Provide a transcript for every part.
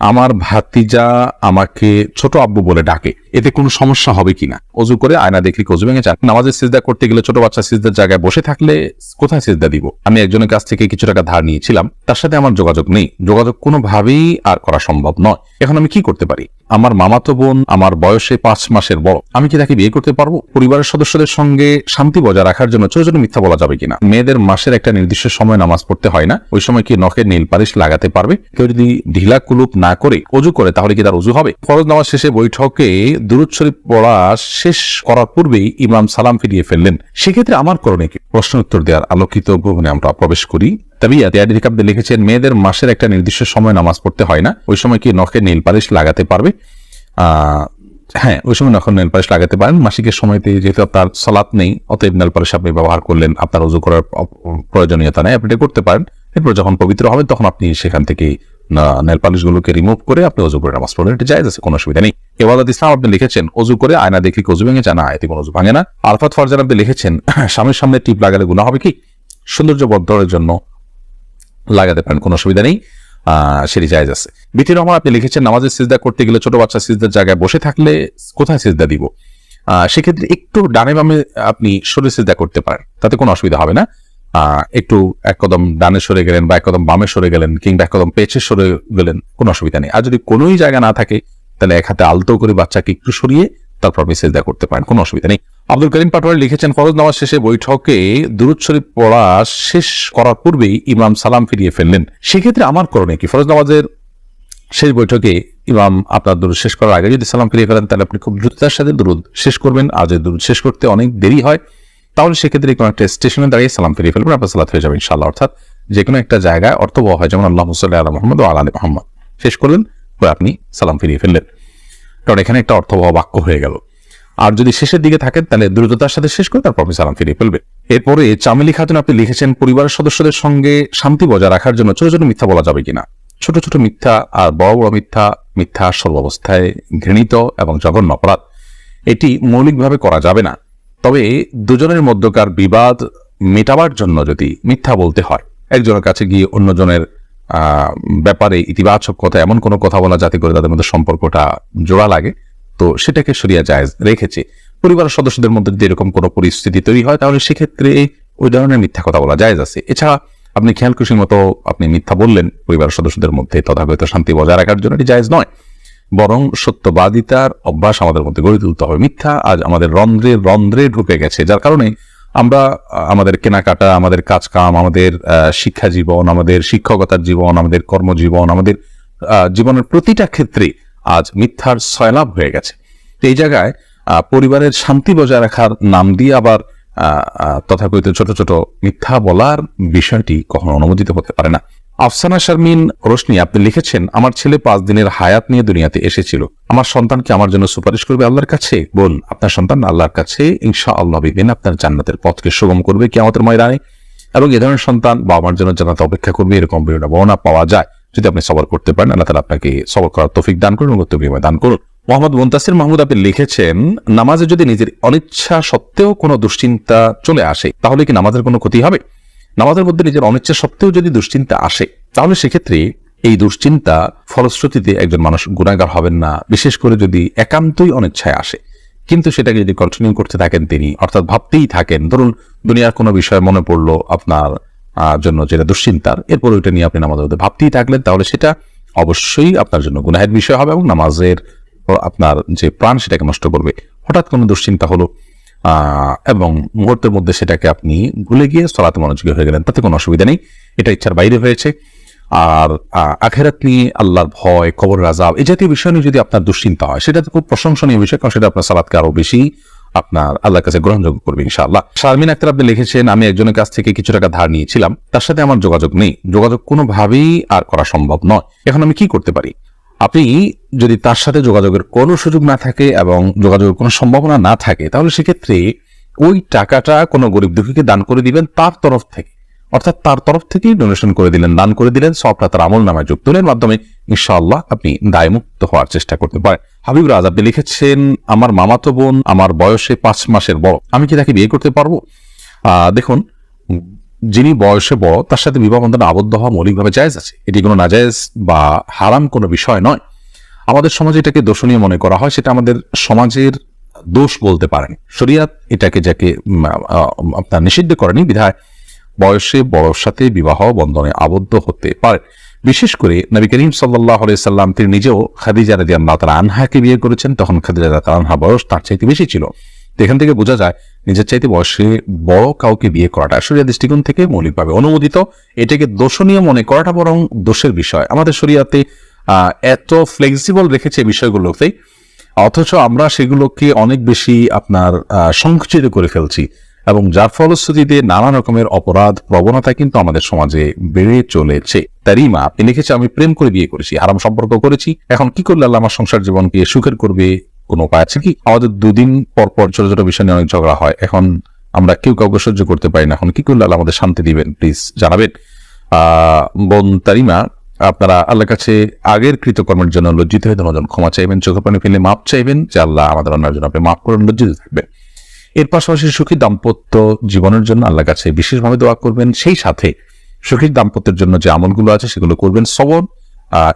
আমার ভাতিজা আমাকে ছোট আব্বু বলে ডাকে, এতে কোনো সমস্যা হবে কিনা? অজু করে আয়না দেখলে অজু ভেঙে যান। নামাজের সিজদা করতে গেলে ছোট বাচ্চা সিজদার জায়গায় বসে থাকলে কোথায় সিজদা দিব? আমি একজনের কাছ থেকে কিছু টাকা ধার নিয়েছিলাম, তার সাথে আমার যোগাযোগ নেই, যোগাযোগ কোনোভাবেই আর করা সম্ভব নয়। এখন আমি কি করতে পারি? আমার মামাতো বোন আমার বয়সে 5 মাসের বড়, আমি কি তাকে বিয়ে করতে পারবো? পরিবারের সদস্যদের সঙ্গে শান্তি বজায় রাখার জন্য ছোট ছোট মিথ্যা বলা যাবে কিনা? মেয়েদের মাসের একটা নির্দিষ্ট সময় নামাজ পড়তে হয় না, ওই সময় কি নখের নীল পালিশ লাগাতে পারবে? কেউ যদি ঢিলা কুলুপ না করে অজু করে তাহলে কি তার অজু হবে? ফরজ নামাজ শেষে বৈঠকে দুরূদ শরীফ পড়া শেষ করার পূর্বেই ইমাম সালাম ফিরিয়ে ফেললেন, সেক্ষেত্রে আমার করণীয় কি? প্রশ্ন উত্তর দেওয়ার আলোকিত ভবনে আমরা প্রবেশ করি। আপনি লিখেছেন মেয়েদের মাসের একটা নির্দিষ্ট সময় নামাজ পড়তে হয় না, ওই সময় কি নখে নেল পালিশ লাগাতে পারবে? হ্যাঁ, ওই সময় নখে নেল পালিশ লাগাতে পারেন। মাসিকের সময়তে যেহেতু আপনার সালাত নেই, অতএব নেল পালিশ আপনি ব্যবহার করলেন, আপনার ওযু করার প্রয়োজনীয়তা নেই, আপনি এটা করতে পারেন। এরপর যখন পবিত্র হবেন তখন আপনি সেখান থেকে নেল পালিশ গুলোকে রিমুভ করে আপনি ওযু করে নামাজ পড়লেন, এটা জায়েজ আছে, কোনো অসুবিধা নেই। এবাদত ইসলাম আপনি লিখেছেন ওযু করে আয়না দেখলে ওযু ভেঙে যায় না, এতে কোনো ওযু ভাঙে না। আলফাত ফারজান আপনি লিখেছেন স্বামীর সামনে টিপ লাগালে গুনাহ হবে কি? সৌন্দর্য বর্ধনের জন্য লাগাতে পারেন, কোনো অসুবিধা নেই, সেটি জায়েজ আছে। বিটি রহমান আপনি লিখেছেন নামাজের সিজদা করতে গেলে ছোট বাচ্চা সিজদার জায়গায় বসে থাকলে কোথায় সিজদা দিব? সেক্ষেত্রে একটু ডানে বামে আপনি সরে সিজদা করতে পারেন, তাতে কোনো অসুবিধা হবে না। একটু এক কদম ডানে সরে গেলেন বা এক কদম বামে সরে গেলেন কিংবা এক কদম পেছে সরে গেলেন, কোনো অসুবিধা নেই। আর যদি কোনোই জায়গা না থাকে তাহলে এক হাতে আলতো করে বাচ্চাকে একটু সরিয়ে তারপর আপনি সিজদা করতে পারেন, কোনো অসুবিধা নেই। আব্দুল করিম পাটোয়ারি লিখেছেন ফরজ নামাজ শেষে বৈঠকে দুরূদ শরীফ পড়া শেষ করার পূর্বেই ইমাম সালাম ফিরিয়ে ফেললেন, সেক্ষেত্রে আমার করণীয় কি? ফরজ নামাজের শেষ বৈঠকে ইমাম আপনার দুরূদ শেষ করার আগে যদি সালাম ফিরিয়ে ফেলেন তাহলে আপনি খুব দ্রুততার সাথে দুরূদ শেষ করবেন। আর যদি দুরূদ শেষ করতে অনেক দেরি হয় তাহলে সেক্ষেত্রে কোনো একটা স্টেশনে দাঁড়িয়ে সালাম ফিরিয়ে ফেলবেন, আপনার সালাত হয়ে যাবে ইনশাআল্লাহ। অর্থাৎ যে কোনো একটা জায়গায় অর্থবহ হয়, যেমন আল্লাহুম্মা সাল্লি আলা মুহাম্মাদ ওয়া আলা আলি মুহাম্মাদ শেষ করলেন, পরে আপনি সালাম ফিরিয়ে ফেললেন, কারণ এখানে একটা অর্থবহ বাক্য হয়ে গেল। আর যদি শেষের দিকে থাকেন তাহলে দ্রুততার সাথে শেষ করে তারপর আপনি সালাম ফিরিয়ে ফেলবেন। এরপরে চামেলি খাতুন আপনি লিখেছেন পরিবারের সদস্যদের সঙ্গে শান্তি বজায় রাখার জন্য ছোট ছোট মিথ্যা বলা যাবে কিনা? ছোট ছোট মিথ্যা আর বড় বড় মিথ্যা, মিথ্যা সর্বাবস্থায় ঘৃণিত এবং জঘন্য অপরাধ, এটি মৌলিকভাবে করা যাবে না। তবে দুজনের মধ্যকার বিবাদ মেটাবার জন্য যদি মিথ্যা বলতে হয়, একজনের কাছে গিয়ে অন্যজনের ব্যাপারে ইতিবাচক কথা, এমন কোনো কথা বলা যাতে করে তাদের মধ্যে সম্পর্কটা জোড়া লাগে, তো সেটাকে শরিয়া জায়েজ রেখেছে। পরিবারের সদস্যদের মধ্যে যদি এরকম কোনো পরিস্থিতি তৈরি হয় তাহলে সেক্ষেত্রে ওই ধরনের মিথ্যা কথা বলা জায়েজ আছে। এছাড়া আপনি খেয়াল খুশির মতো আপনি মিথ্যা বললেন পরিবারের সদস্যদের মধ্যে তথাকথিত শান্তি বজায় রাখার জন্য, এটি জায়েজ নয়। বরং সত্যবাদিতার অভ্যাস আমাদের মধ্যে গড়ে তুলতে হবে। মিথ্যা আজ আমাদের রন্ধ্রে রন্ধ্রে ঢুকে গেছে, যার কারণে আমরা আমাদের কেনাকাটা, আমাদের কাজকাম, আমাদের শিক্ষা জীবন, আমাদের শিক্ষকতার জীবন, আমাদের কর্মজীবন, আমাদের জীবনের প্রতিটা ক্ষেত্রে আজ মিথ্যার সয়লাভ হয়ে গেছে। তো এই জায়গায় পরিবারের শান্তি বজায় রাখার নাম দিয়ে আবার তথাকথিত ছোট ছোট মিথ্যা বলার বিষয়টি কখনো অনুমোদিত হতে পারে না। আফসানা শারমিন রোশনি আপনি লিখেছেন আমার ছেলে 5 দিনের হায়াত নিয়ে দুনিয়াতে এসেছিল, আমার সন্তানকে আমার জন্য সুপারিশ করবে আল্লাহর কাছে? বোন, আপনার সন্তান আল্লাহর কাছে ইনশাআল্লাহ বিদিন আপনার জান্নাতের পথকে সুগম করবে কিয়ামতের ময়দানে, এবং এ ধরনের সন্তান বাবা মার জন্য জান্নাতে অপেক্ষা করবে, এরকম বর্ণনা পাওয়া যায়। যদি আপনি সবর করতে পারেন আল্লাহ তাআলা আপনাকে সবর করার তৌফিক দান করুন, বিনিময় দান করুন। মোহাম্মদ মুনতাসির মাহমুদ আপনি লিখেছেন নামাজে যদি নিজের অনিচ্ছা সত্ত্বেও কোনো দুশ্চিন্তা চলে আসে তাহলে কি নামাজের কোনো ক্ষতি হবে? নামাজের মধ্যে নিজের অনিচ্ছা সত্ত্বেও যদি দুশ্চিন্তা আসে তাহলে সেক্ষেত্রে এই দুশ্চিন্তা ফলশ্রুতিতে একজন মানুষ গুনাহগার হবেন না, বিশেষ করে যদি একান্তই অনিচ্ছায় আসে। কিন্তু সেটাকে যদি কন্টিনিউ করতে থাকেন তিনি, অর্থাৎ ভাবতেই থাকেন, ধরুন দুনিয়ার কোনো বিষয় মনে পড়লো আপনার জন্য যেটা দুশ্চিন্তার, এরপর ওইটা নিয়ে আপনি নামাজের মধ্যে ভাবতেই থাকলেন, তাহলে সেটা অবশ্যই আপনার জন্য গুনাহের বিষয় হবে এবং নামাজের আপনার যে প্রাণ সেটাকে নষ্ট করবে। হঠাৎ কোনো দুশ্চিন্তা হলো এবং মুহূর্তের মধ্যে সেটাকে আপনি ভুলে গিয়ে সালাতে মনোযোগী হয়ে গেলেন, তাতে কোনো অসুবিধা নেই, এটা ইচ্ছার বাইরে হয়েছে। আর আখিরাত নিয়ে, আল্লাহর ভয়, কবরের আযাব, এই জাতীয় বিষয় নিয়ে যদি আপনার দুশ্চিন্তা হয় সেটা তো খুব প্রশংসনীয় বিষয়, কারণ সেটা আপনার সালাতকে আরো বেশি আপনার আল্লাহর কাছে গ্রহণযোগ্য করবে ইনশাআল্লাহ। শারমিন আক্তার আপনি লিখেছেন আমি একজনের কাছ থেকে কিছু টাকা ধার নিয়েছিলাম, তার সাথে আমার যোগাযোগ নেই, যোগাযোগ কোনোভাবেই আর করা সম্ভব নয়, এখন আমি কি করতে পারি? আপনি যদি তার সাথে যোগাযোগের কোনো সুযোগ না থাকে এবং যোগাযোগের কোনো সম্ভাবনা না থাকে তাহলে সেক্ষেত্রে ওই টাকাটা কোনো গরিব দুঃখীকে দান করে দিবেন তার তরফ থেকে, অর্থাৎ তার তরফ থেকেই ডোনেশন করে দিলেন, দান করে দিলেন, সবটা তার আমল নামায় যুক্ত হলেন, মাধ্যমে ইনশাআল্লাহ আপনি দায়মুক্ত হওয়ার চেষ্টা করতে পারেন। হাবিব রাজ আপনি লিখেছেন আমার মামাতো বোন আমার বয়সে 5 মাসের বড়, আমি কি তাকে বিয়ে করতে পারবো? দেখুন, যিনি বয়সে বড় তার সাথে বিবাহ বন্ধনে আবদ্ধ হওয়া মৌলিকভাবে জায়েজ আছে, এটি কোনো নাজায়েজ বা হারাম কোনো বিষয় নয়। আমাদের সমাজে এটাকে দোষণীয় মনে করা হয়, সেটা আমাদের সমাজের দোষ বলতে পারেন। শরিয়াত এটাকে যাকে আপনার নিষিদ্ধ করেনি, বিধায় বয়সে বড়র সাথে বিবাহ বন্ধনে আবদ্ধ হতে পারে। বিশেষ করে নবী করিম সাল্লাল্লাহু আলাইহি সাল্লাম তিনি নিজেও খাদিজা রাদিয়াল্লাহু তাআলা আনহাকে বিয়ে করেছেন, তখন খাদিজা রাদিয়াল্লাহু তাআলা আনহা বয়স তার চাইতে বেশি ছিল। তো এখান থেকে বোঝা যায় নিজের চাইতে বয়সে বড় কাউকে বিয়ে করাটা শরিয়াত দৃষ্টিকোণ থেকে মৌলিকভাবে অনুমোদিত। এটাকে দোষণীয় মনে করাটা বরং দোষের বিষয়। আমাদের শরিয়াতে এত ফ্লেক্সিবল রেখেছে বিষয়গুলোতে, অথচ আমরা সেগুলোকে অনেক বেশি আপনার সংকুচিত করে ফেলছি, এবং যার ফলশ্রুতিতে নানা রকমের অপরাধ প্রবণতা কিন্তু আমাদের সমাজে বেড়ে চলেছে। তারিমা আপনি লিখেছে, আমি প্রেম করে বিয়ে করেছি, হারাম সম্পর্ক করেছি, এখন কি করলে আল্লাহ আমার সংসার জীবনকে সুখের করবে, কোনো উপায় আছে কি? আমাদের দুদিন পর পর ছোট ছোট বিষয় নিয়ে অনেক ঝগড়া হয়, এখন আমরা কেউ কাউকে সহ্য করতে পারি না, এখন কি করলে আল্লাহ আমাদের শান্তি দিবেন, প্লিজ জানাবেন। বোন তারিমা, আপনারা আল্লাহর কাছে আগের কৃতকর্মের জন্য লজ্জিত হয়ে ধন্যবাদ ক্ষমা চাইবেন, চোখে পানি ফেলে মাপ চাইবেন যে আল্লাহ আমাদের অন্যার জন্য আপনি মাফ করেন, লজ্জিত থাকবেন। এর পাশাপাশি সুখী দাম্পত্য জীবনের জন্য আল্লাহর কাছে বিশেষভাবে দোয়া করবেন, সেই সাথে সুখী দাম্পত্যের জন্য যে আমলগুলো আছে সেগুলো করবেন, সবর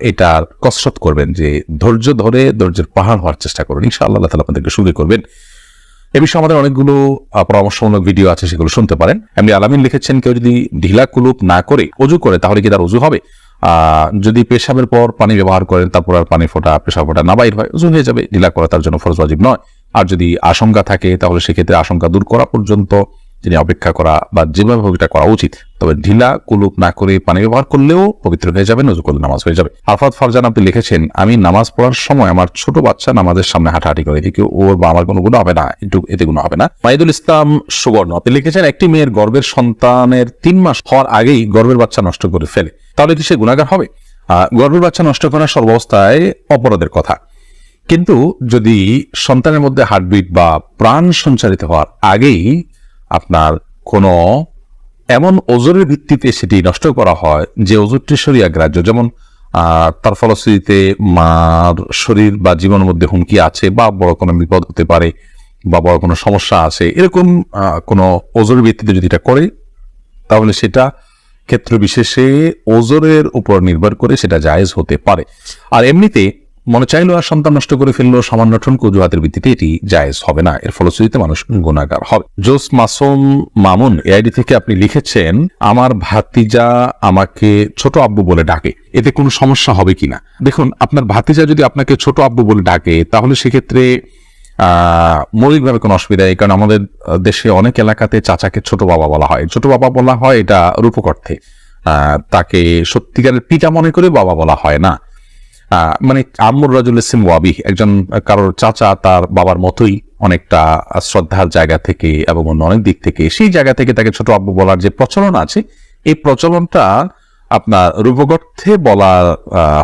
এটার কসরত করবেন, যে ধৈর্য ধরে ধৈর্যের পাহাড় হওয়ার চেষ্টা করবেন, ইনশাআল্লাহ আল্লাহ তাআলা আপনাদেরকে সুখী করবেন। এ বিষয়ে আমাদের অনেকগুলো পরামর্শমূলক ভিডিও আছে, সেগুলো শুনতে পারেন। এমনি আলামিন লিখেছেন, কেউ যদি ঢিলা কুলুপ না করে অজু করে তাহলে কি তার অজু হবে? যদি পেশাবের পর পানি ব্যবহার করেন, তারপর আর পানি ফোটা পেশাব ফোটা না বাইর হয়, অজু হয়ে যাবে, ঢিলা করা তার জন্য ফরজ ওয়াজিব নয়। আর যদি আশঙ্কা থাকে তাহলে সেক্ষেত্রে আশঙ্কা দূর করা পর্যন্ত তিনি অপেক্ষা করা বা যেভাবে এটা করা উচিত। তবে ঢিলা কুলুপ না করে পানি ব্যবহার করলেও পবিত্র হয়ে যাবে, অজু করলে নামাজ হয়ে যাবে। আরফাত ফারজান আপনি লিখেছেন, আমি নামাজ পড়ার সময় আমার ছোট বাচ্চা নামাজের সামনে হাঁটাহাঁটি করে, এতে ওর বা আমার কোনো গুনাহ হবে না, এতে গুনাহ হবে না। মাইদুল ইসলাম সুবর্ণ আপনি লিখেছেন, একটি মেয়ের গর্ভের সন্তানের 3 মাস হওয়ার আগেই গর্ভের বাচ্চা নষ্ট করে ফেলে, তাহলে কি সে গুনাহগার হবে? গর্ভের বাচ্চা নষ্ট করা সর্বাবস্থায় অপরাধের কথা, কিন্তু যদি সন্তানের মধ্যে হার্টবিট বা প্রাণ সঞ্চারিত হওয়ার আগেই আপনার কোনো এমন ওজরের ভিত্তিতে সেটি নষ্ট করা হয় যে ওজরটি শরীয়ত গ্রাহ্য, যেমন তার ফলশ্রুতিতে মার শরীর বা জীবনের মধ্যে হুমকি আছে, বা বড় কোনো বিপদ হতে পারে, বা বড় কোনো সমস্যা আছে, এরকম কোনো ওজরের ভিত্তিতে যদি এটা করে, তাহলে সেটা ক্ষেত্র বিশেষে ওজরের উপর নির্ভর করে সেটা জায়েজ হতে পারে। আর এমনিতে মনে চাইলো আর সন্তান নষ্ট করে ফেললো সামান্য ঠুনকো অজুহাতের ভিত্তিতে, এটি জায়েজ হবে না, এর ফলশ্রুতিতে মানুষ গুনাহগার হবে। জোস মাসুম মামুন এআইডি থেকে আপনি লিখেছেন, আমার ভাতিজা আমাকে ছোট আব্বু বলে ডাকে, এতে কোনো সমস্যা হবে কিনা? দেখুন, আপনার ভাতিজা যদি আপনাকে ছোট আব্বু বলে ডাকে তাহলে সেক্ষেত্রে মৌলিকভাবে কোনো অসুবিধা নেই, কারণ আমাদের দেশে অনেক এলাকাতে চাচাকে ছোট বাবা বলা হয়। ছোট বাবা বলা হয় এটা রূপক অর্থে, তাকে সত্যিকারের পিতা মনে করে বাবা বলা হয় না। মানে আম্মুর রাজুল ইসলাম ওয়াবি, একজন কারোর চাচা তার বাবার মতোই অনেকটা শ্রদ্ধার জায়গা থেকে এবং অন্য অনেক দিক থেকে, সেই জায়গা থেকে তাকে ছোট আব্বু বলার যে প্রচলন আছে, এই প্রচলনটা আপনার রূপক অর্থে বলা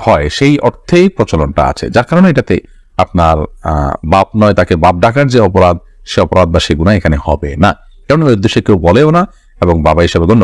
হয়, সেই অর্থেই প্রচলনটা আছে, যার কারণে এটাতে আপনার বাপ নয় তাকে বাপ ডাকার যে অপরাধ, সে অপরাধ বা সে গুনাহ এখানে হবে না, কারণ ওই উদ্দেশ্যে কেউ বলেও না এবং বাবা হিসেবে গণ্য